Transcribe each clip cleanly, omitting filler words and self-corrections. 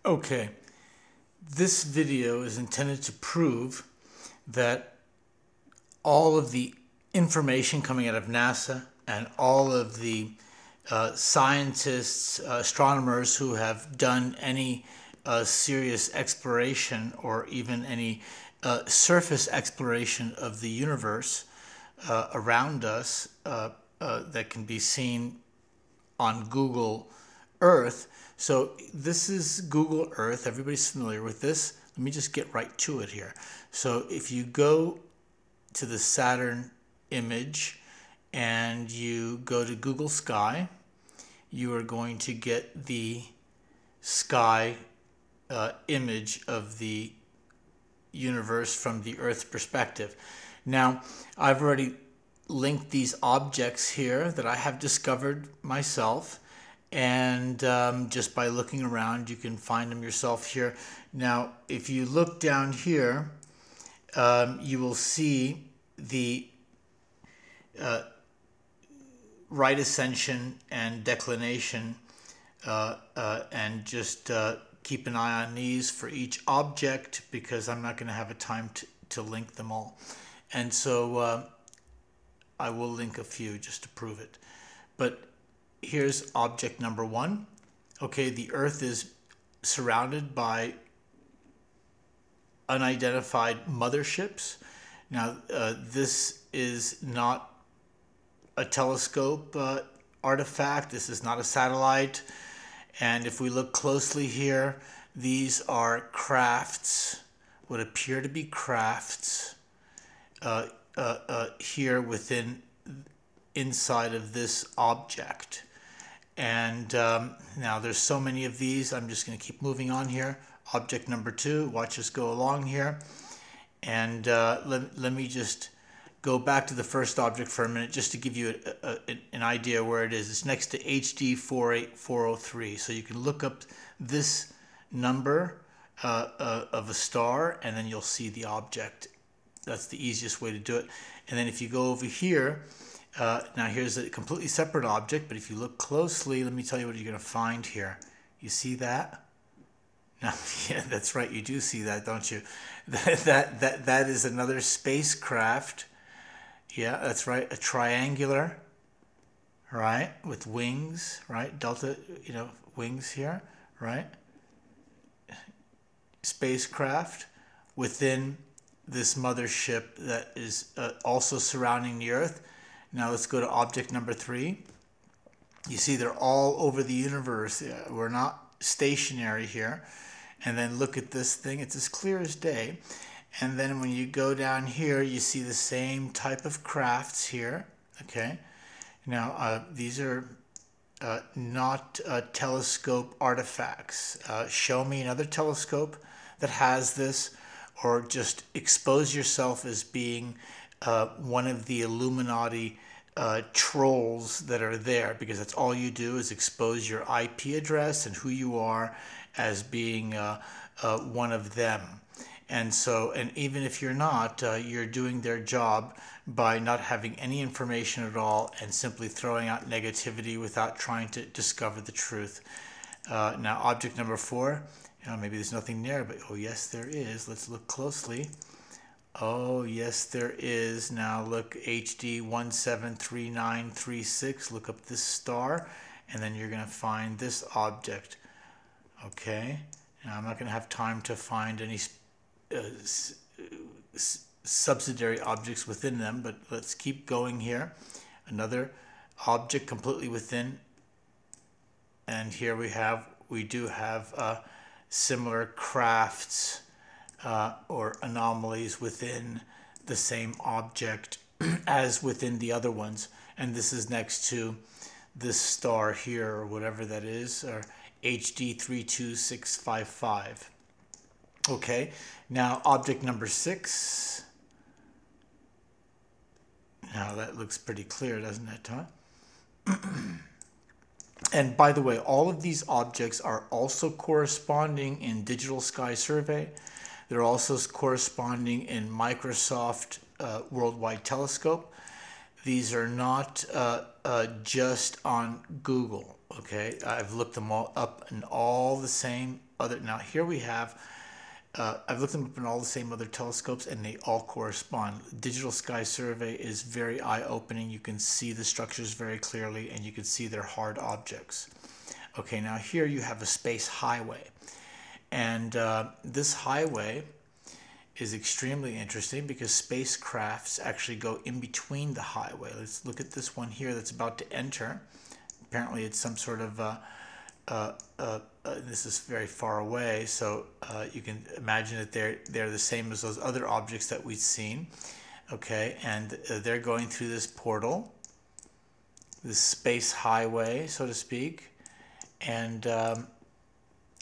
Okay, this video is intended to prove that all of the information coming out of NASA and all of the scientists, astronomers who have done any serious exploration or even any surface exploration of the universe around us that can be seen on Google Earth. So this is Google Earth. Everybody's familiar with this. Let me just get right to it here. So if you go to the Saturn image and you go to Google Sky, you are going to get the sky image of the universe from the Earth perspective. Now, I've already linked these objects here that I have discovered myself, and just by looking around you can find them yourself here. Now if you look down here, you will see the right ascension and declination, and just keep an eye on these for each object because I'm not going to have a time to link them all. And so I will link a few just to prove it. But here's object number one. Okay, the Earth is surrounded by unidentified motherships. Now, this is not a telescope artifact. This is not a satellite. And if we look closely here, these are crafts, what appear to be crafts here inside of this object. And now there's so many of these, I'm just going to keep moving on here. Object number two, watch us go along here. And let me just go back to the first object for a minute just to give you an idea where it is. It's next to HD 48403. So you can look up this number of a star and then you'll see the object. That's the easiest way to do it. And then if you go over here, now here's a completely separate object, but if you look closely, let me tell you what you're going to find here. You see that? Now, yeah, that's right. You do see that, don't you? That is another spacecraft. Yeah, that's right. A triangular, right, with wings, right? Delta, wings here, right? Spacecraft within this mothership that is also surrounding the Earth. Now let's go to object number three. You see they're all over the universe. We're not stationary here. And then look at this thing. It's as clear as day. And then when you go down here, you see the same type of crafts here. Okay. Now these are not telescope artifacts. Show me another telescope that has this, or just expose yourself as being one of the Illuminati trolls that are there, because that's all you do is expose your IP address and who you are as being one of them. And so, and even if you're not, you're doing their job by not having any information at all and simply throwing out negativity without trying to discover the truth. Now, object number four, maybe there's nothing there, but oh yes, there is. Let's look closely. Oh yes, there is. Now look, HD 173936. Look up this star, and then you're going to find this object. Okay. Now I'm not going to have time to find any subsidiary objects within them, but let's keep going here. Another object completely within, and here we do have similar crafts or anomalies within the same object as within the other ones. And this is next to this star here, or whatever that is, or HD 32655. Okay, now object number six. Now that looks pretty clear, doesn't it, Todd? And by the way, all of these objects are also corresponding in Digital Sky Survey. They're also corresponding in Microsoft Worldwide Telescope. These are not just on Google, okay? I've looked them all up in all the same other. Now here we have, I've looked them up in all the same other telescopes, and they all correspond. Digital Sky Survey is very eye-opening. You can see the structures very clearly, and you can see they're hard objects. Okay, now here you have a space highway. And this highway is extremely interesting because spacecrafts actually go in between the highway. Let's look at this one here that's about to enter. Apparently it's some sort of, this is very far away, so you can imagine that they're the same as those other objects that we've seen. Okay, and they're going through this portal, this space highway, so to speak. And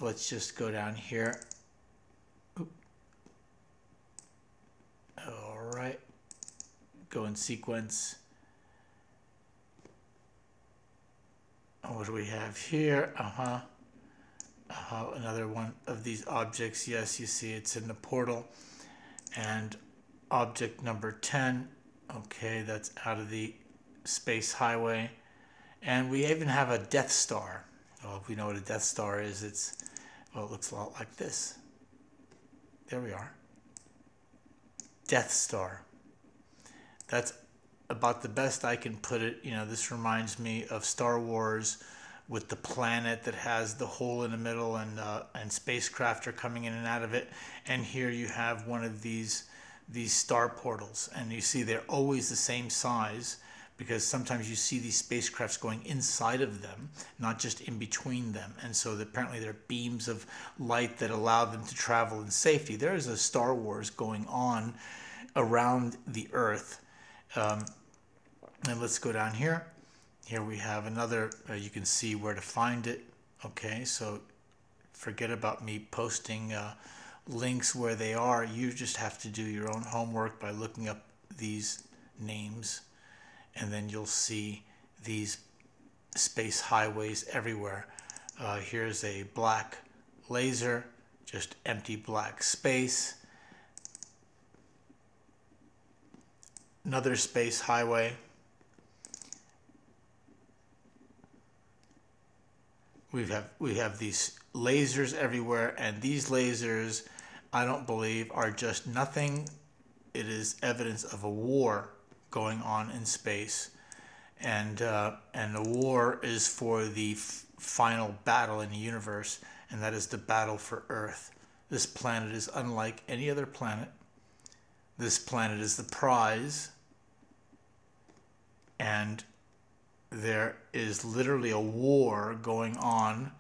let's just go down here. All right, go in sequence. What do we have here? Another one of these objects. Yes, you see it's in the portal. And object number 10. Okay, that's out of the space highway. And we even have a Death Star. Well, if we know what a Death Star is, well, it looks a lot like this. There we are. Death Star. That's about the best I can put it. You know, this reminds me of Star Wars with the planet that has the hole in the middle, and spacecraft are coming in and out of it. And here you have one of these star portals, and you see they're always the same size, because sometimes you see these spacecrafts going inside of them, not just in between them. And so apparently there are beams of light that allow them to travel in safety. There is a Star Wars going on around the Earth. And let's go down here. Here we have another, you can see where to find it. Okay, so forget about me posting links where they are. You just have to do your own homework by looking up these names, and then you'll see these space highways everywhere. Here's a black laser, just empty black space. Another space highway. We have these lasers everywhere, and these lasers, I don't believe, are just nothing. It is evidence of a war going on in space, and the war is for the final battle in the universe, and that is the battle for Earth. This planet is unlike any other planet. This planet is the prize, and there is literally a war going on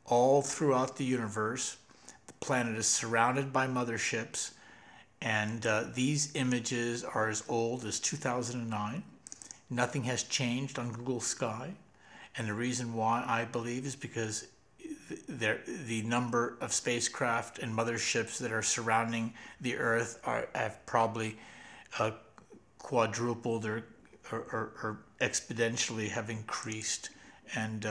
all throughout the universe. The planet is surrounded by motherships, and these images are as old as 2009. Nothing has changed on Google Sky, and the reason why, I believe, is because the number of spacecraft and motherships that are surrounding the Earth have probably quadrupled or exponentially have increased, and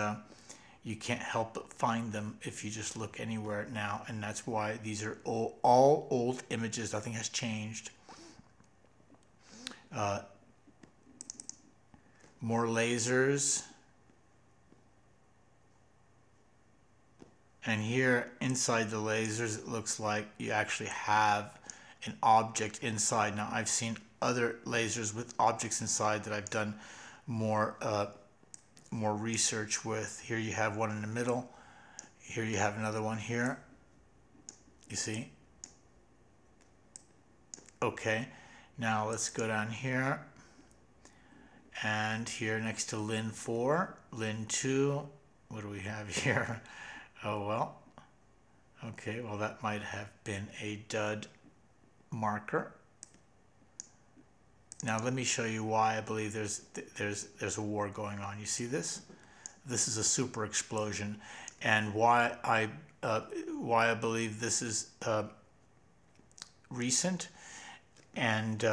you can't help but find them if you just look anywhere now. And that's why these are all old images. Nothing has changed. More lasers. And here inside the lasers, it looks like you actually have an object inside. Now, I've seen other lasers with objects inside that I've done more research with. Here you have one in the middle. Here you have another one here. You see? Okay. Now let's go down here. And here next to Lin 4, Lin 2, what do we have here? Oh, well. Okay, well, that might have been a dud marker. Now let me show you why I believe there's a war going on. You see this? This is a super explosion, and why I believe this is recent and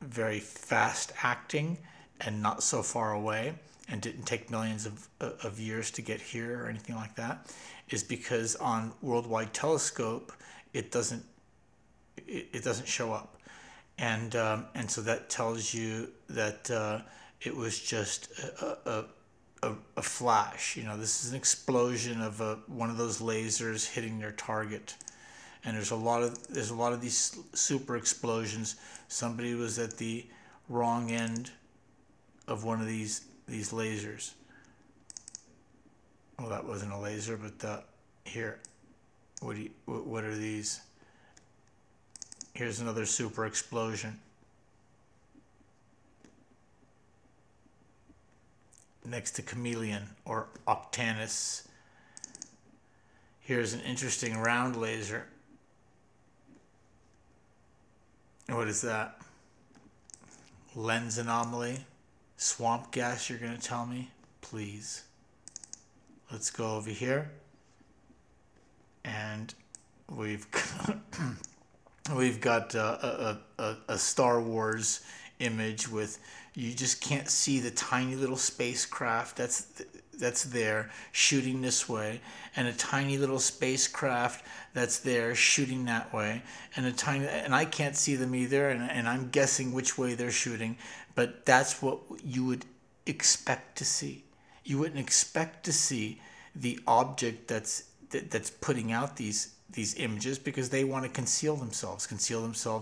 very fast acting and not so far away, and didn't take millions of years to get here or anything like that, is because on Worldwide Telescope it doesn't show up, and so that tells you that it was just a flash. You know, this is an explosion of one of those lasers hitting their target. And there's a lot of these super explosions. Somebody was at the wrong end of one of these lasers. Well, that wasn't a laser, but here, what are these? Here's another super explosion. Next to chameleon or octanus. Here's an interesting round laser. What is that? Lens anomaly? Swamp gas, you're going to tell me? Please. Let's go over here. And we've got a Star Wars image with, you just can't see the tiny little spacecraft that's there shooting this way, and a tiny little spacecraft that's there shooting that way, and I can't see them either, and I'm guessing which way they're shooting, but that's what you would expect to see. You wouldn't expect to see the object that's putting out these images, because they want to conceal themselves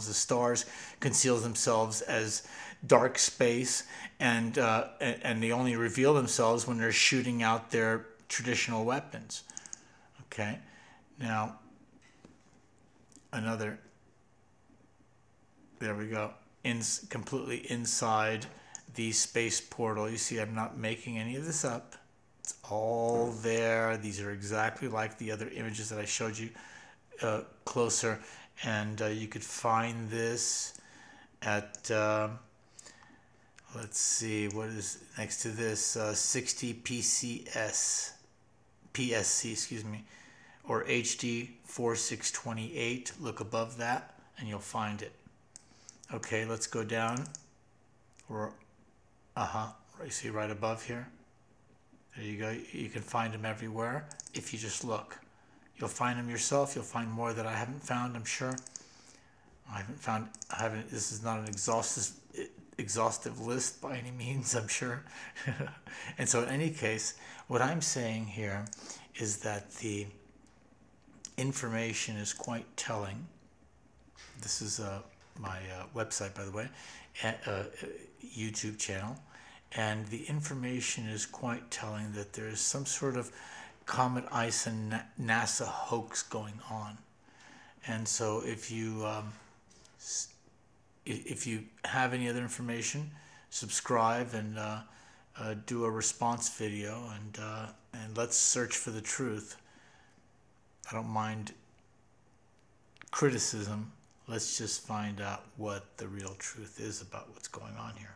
as stars, conceal themselves as dark space, and they only reveal themselves when they're shooting out their traditional weapons. Okay, now another, there we go, completely inside the space portal. You see, I'm not making any of this up. It's all there. These are exactly like the other images that I showed you closer, and you could find this at let's see, what is next to this, 60 PSC, excuse me, or HD 4628. Look above that and you'll find it. Okay, let's go down. You see right above here. There you go. You can find them everywhere if you just look. You'll find them yourself. You'll find more that I haven't found, I'm sure. This is not an exhaustive list by any means, I'm sure. And so in any case, what I'm saying here is that the information is quite telling. This is my website, by the way, YouTube channel. And the information is quite telling that there is some sort of Comet Ice and NASA hoax going on. And so if you have any other information, subscribe and do a response video, and let's search for the truth. I don't mind criticism. Let's just find out what the real truth is about what's going on here.